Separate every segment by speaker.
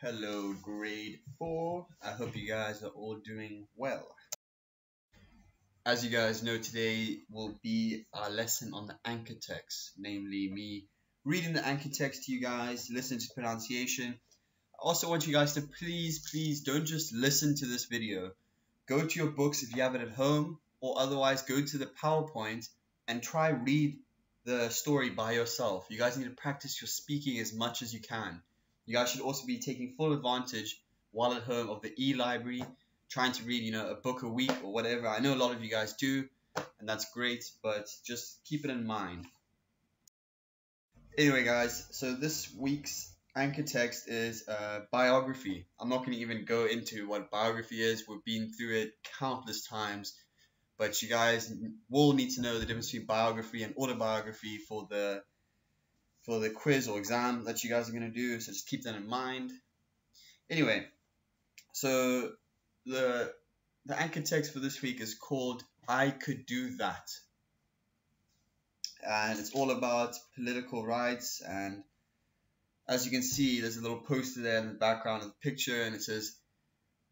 Speaker 1: Hello, grade 4. I hope you guys are all doing well. As you guys know, today will be our lesson on the anchor text, namely me reading the anchor text to you guys, listen to pronunciation. I also want you guys to please don't just listen to this video. Go to your books if you have it at home, or otherwise go to the PowerPoint and try read the story by yourself. You guys need to practice your speaking as much as you can. You guys should also be taking full advantage while at home of the e-library, trying to read, a book a week or whatever. I know a lot of you guys do, and that's great, but just keep it in mind. Anyway, guys, so this week's anchor text is biography. I'm not going to even go into what biography is. We've been through it countless times, but you guys will need to know the difference between biography and autobiography for the quiz or exam that you guys are going to do, so just keep that in mind. Anyway, so the anchor text for this week is called I Could Do That, and it's all about political rights. And as you can see, there's a little poster there in the background of the picture, and it says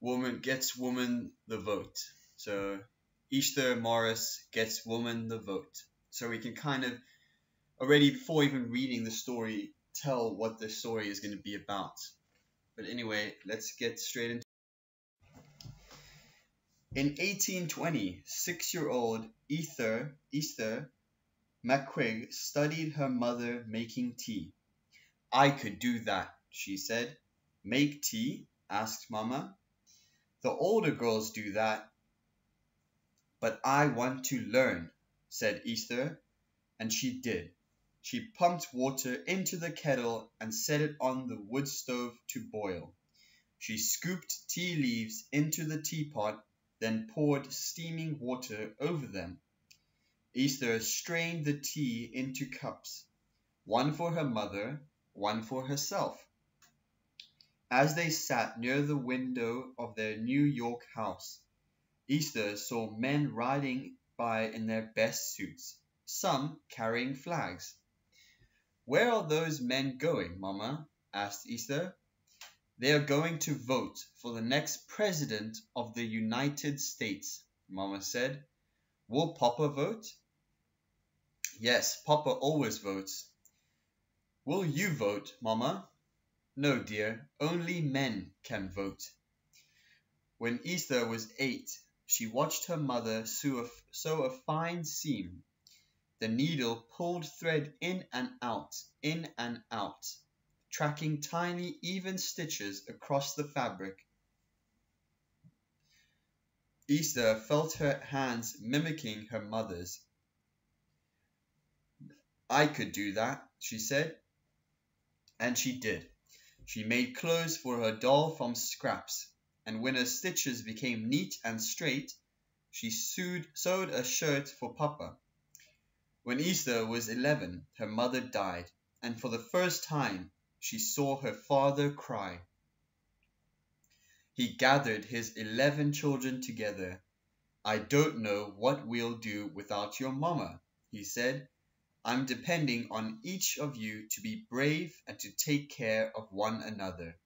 Speaker 1: woman gets woman the vote. So Easter Morris gets woman the vote. So we can kind of already, before even reading the story, tell what the story is going to be about. But anyway, let's get straight into it. In 1820, 6-year-old Easter McQueen studied her mother making tea. I could do that, she said. Make tea? Asked Mama. The older girls do that. But I want to learn, said Easter, and she did. She pumped water into the kettle and set it on the wood stove to boil. She scooped tea leaves into the teapot, then poured steaming water over them. Easter strained the tea into cups, one for her mother, one for herself. As they sat near the window of their New York house, Easter saw men riding by in their best suits, some carrying flags. Where are those men going, Mama? Asked Easter. They are going to vote for the next president of the United States, Mama said. Will Papa vote? Yes, Papa always votes. Will you vote, Mama? No, dear, only men can vote. When Easter was 8, she watched her mother sew a fine seam. The needle pulled thread in and out, tracking tiny, even stitches across the fabric. Easter felt her hands mimicking her mother's. I could do that, she said. And she did. She made clothes for her doll from scraps, and when her stitches became neat and straight, she sewed a shirt for Papa. When Easter was 11, her mother died, and for the first time, she saw her father cry. He gathered his 11 children together. I don't know what we'll do without your mama, he said. I'm depending on each of you to be brave and to take care of one another.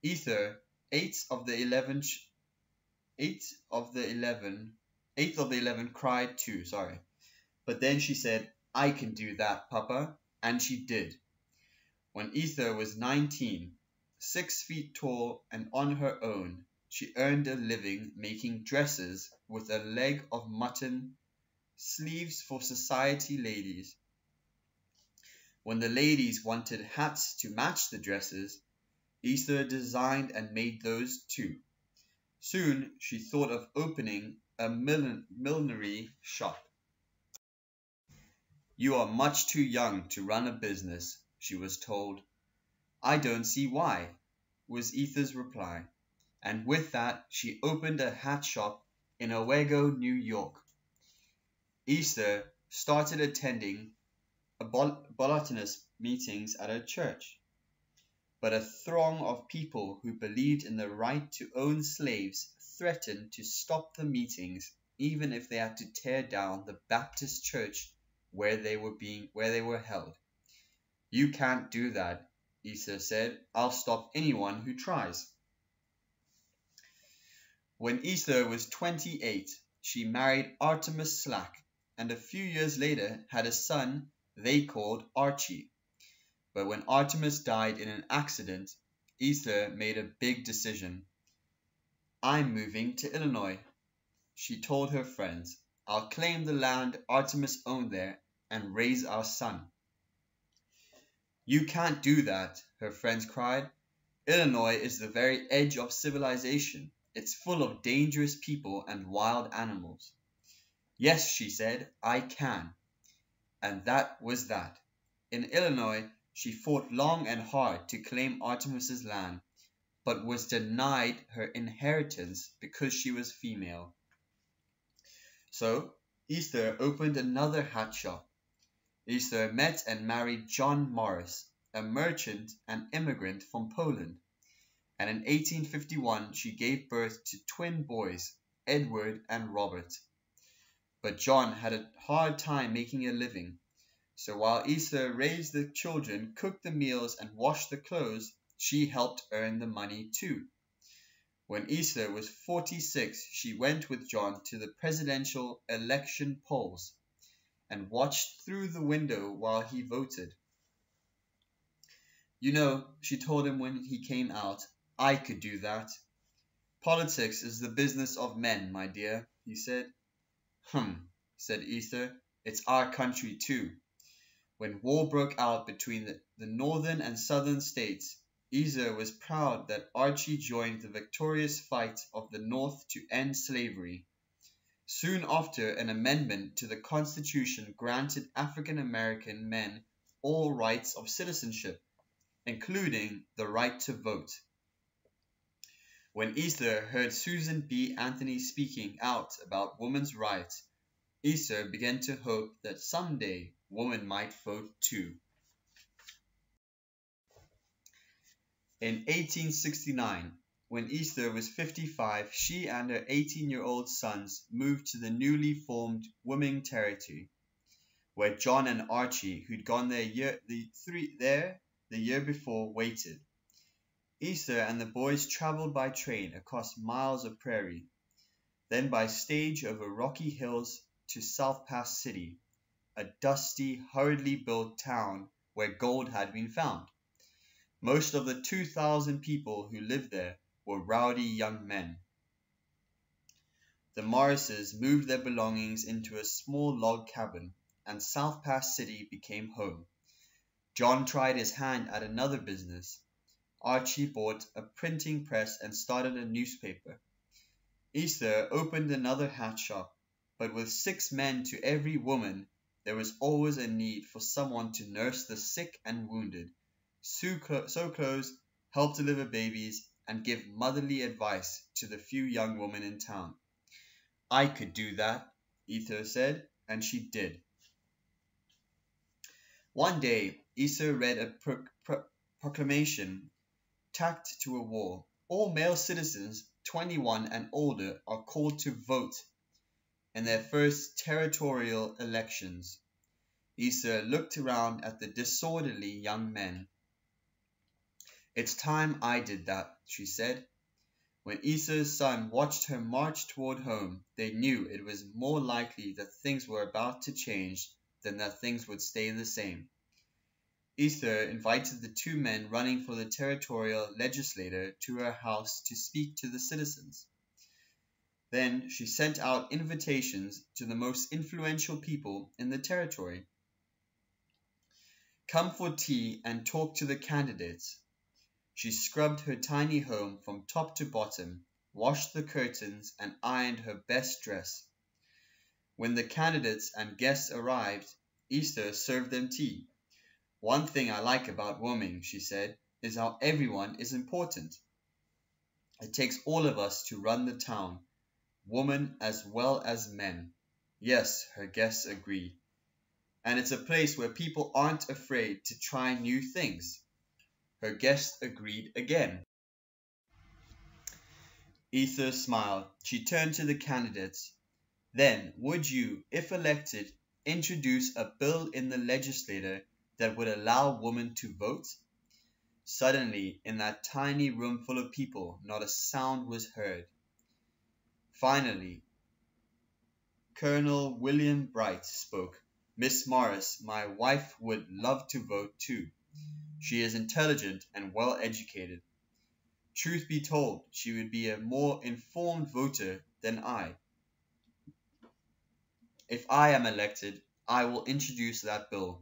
Speaker 1: Easter, eighth of the 11 cried too, But then she said, I can do that, Papa, and she did. When Easter was 19, 6 feet tall and on her own, she earned a living making dresses with a leg of mutton, sleeves for society ladies. When the ladies wanted hats to match the dresses, Easter designed and made those too. Soon she thought of opening a millinery shop. You are much too young to run a business, she was told. I don't see why, was Easter's reply, and with that she opened a hat shop in Owego, New York. Easter started attending abolitionist meetings at her church, but a throng of people who believed in the right to own slaves threatened to stop the meetings even if they had to tear down the Baptist church where they were held. You can't do that, Issa said. I'll stop anyone who tries. When Issa was 28, she married Artemus Slack, and a few years later had a son they called Archie. But when Artemus died in an accident, Issa made a big decision. I'm moving to Illinois, she told her friends. I'll claim the land Artemus owned there and raise our son. You can't do that, her friends cried. Illinois is the very edge of civilization. It's full of dangerous people and wild animals. Yes, she said, I can. And that was that. In Illinois, she fought long and hard to claim Artemis's land, but was denied her inheritance because she was female. So, Issa opened another hat shop. Issa met and married John Morris, a merchant and immigrant from Poland, and in 1851 she gave birth to twin boys, Edward and Robert. But John had a hard time making a living, so while Issa raised the children, cooked the meals, and washed the clothes, she helped earn the money too. When Issa was 46, she went with John to the presidential election polls and watched through the window while he voted. You know, she told him when he came out, I could do that. Politics is the business of men, my dear, he said. Said Issa, it's our country too. When war broke out between the northern and southern states, Issa was proud that Archie joined the victorious fight of the North to end slavery. Soon after, an amendment to the Constitution granted African American men all rights of citizenship, including the right to vote. When Issa heard Susan B. Anthony speaking out about women's rights, Issa began to hope that someday women might vote too. In 1869, when Issa was 55, she and her 18-year-old sons moved to the newly formed Wyoming Territory, where John and Archie, who'd gone there the year before, waited. Issa and the boys traveled by train across miles of prairie, then by stage over rocky hills to South Pass City, a dusty, hurriedly built town where gold had been found. Most of the 2,000 people who lived there were rowdy young men. The Morrises moved their belongings into a small log cabin, and South Pass City became home. John tried his hand at another business. Archie bought a printing press and started a newspaper. Issa opened another hat shop, but with 6 men to every woman, there was always a need for someone to nurse the sick and wounded, sew clothes, help deliver babies, and give motherly advice to the few young women in town. I could do that, Issa said, and she did. One day, Issa read a proclamation tacked to a wall. All male citizens 21 and older are called to vote in their first territorial elections. Issa looked around at the disorderly young men. It's time I did that, she said. When Issa's son watched her march toward home, they knew it was more likely that things were about to change than that things would stay the same. Issa invited the 2 men running for the territorial legislature to her house to speak to the citizens. Then she sent out invitations to the most influential people in the territory. Come for tea and talk to the candidates. She scrubbed her tiny home from top to bottom, washed the curtains, and ironed her best dress. When the candidates and guests arrived, Issa served them tea. One thing I like about Wyoming, she said, is how everyone is important. It takes all of us to run the town, women as well as men. Yes, her guests agreed. And it's a place where people aren't afraid to try new things. Her guests agreed again. Issa smiled. She turned to the candidates. Then, would you, if elected, introduce a bill in the legislature that would allow women to vote? Suddenly, in that tiny room full of people, not a sound was heard. Finally, Colonel William Bright spoke. "Miss Morris, my wife would love to vote too. She is intelligent and well educated. Truth be told, she would be a more informed voter than I. If I am elected, I will introduce that bill."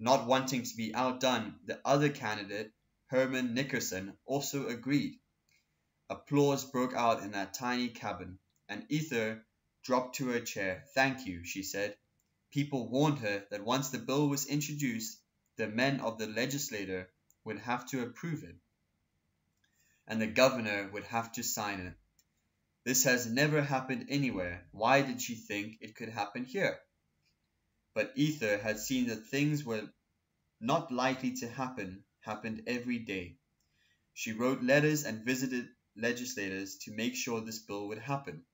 Speaker 1: Not wanting to be outdone, the other candidate, Herman Nickerson, also agreed. Applause broke out in that tiny cabin, and Ether dropped to her chair. "Thank you," she said. People warned her that once the bill was introduced, the men of the legislature would have to approve it, and the governor would have to sign it. This has never happened anywhere. Why did she think it could happen here? But Ether had seen that things were not likely to happened every day. She wrote letters and visited legislators to make sure this bill would happen.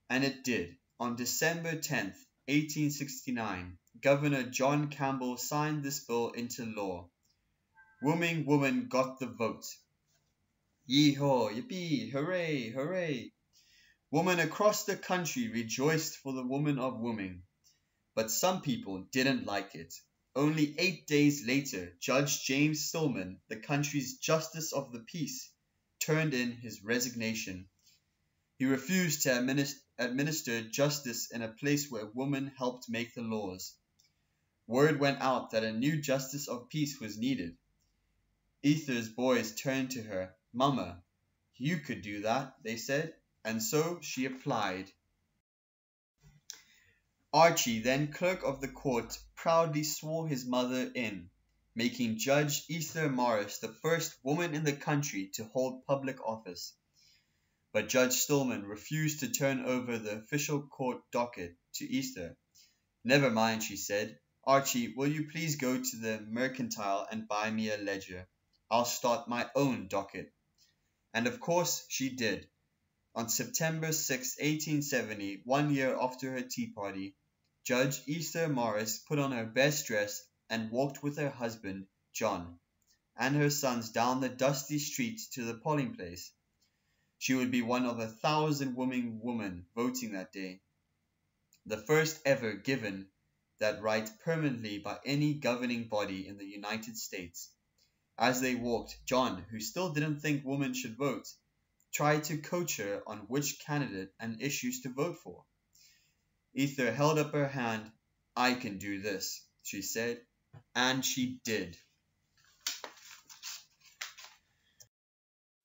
Speaker 1: And it did. On December 10th, 1869, Governor John Campbell signed this bill into law. Woman got the vote. Yee-haw, yippee, hooray, hooray. Women across the country rejoiced for the woman of women. But some people didn't like it. Only 8 days later, Judge James Stillman, the country's Justice of the Peace, turned in his resignation. He refused to administer justice in a place where women helped make the laws. Word went out that a new Justice of Peace was needed. Ether's boys turned to her. "Mama, you could do that," they said, and so she applied. Archie, then clerk of the court, proudly swore his mother in, making Judge Ether Morris the first woman in the country to hold public office. But Judge Stillman refused to turn over the official court docket to Ether. "Never mind," she said. "Archie, will you please go to the mercantile and buy me a ledger? I'll start my own docket." And of course she did. On September 6, 1870, 1 year after her tea party, Judge Ether Morris put on her best dress and walked with her husband, John, and her sons down the dusty streets to the polling place. She would be one of 1,000 women voting that day, the first ever given that right permanently by any governing body in the United States. As they walked, John, who still didn't think women should vote, tried to coach her on which candidate and issues to vote for. Ether held up her hand. "I can do this," she said, and she did.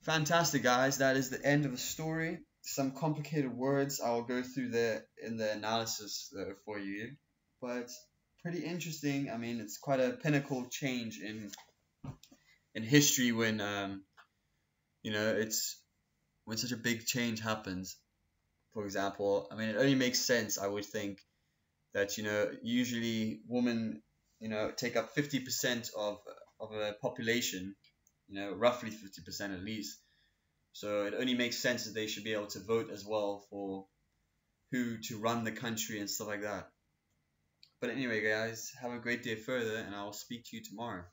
Speaker 1: Fantastic, guys. That is the end of the story. Some complicated words I will go through in the analysis for you, but pretty interesting. I mean, it's quite a pinnacle change in history when it's when such a big change happens. For example, I mean, it only makes sense, I would think, that usually women take up 50% of a population, roughly 50% at least. So it only makes sense that they should be able to vote as well for who to run the country and stuff like that. But anyway, guys, have a great day further, and I will speak to you tomorrow.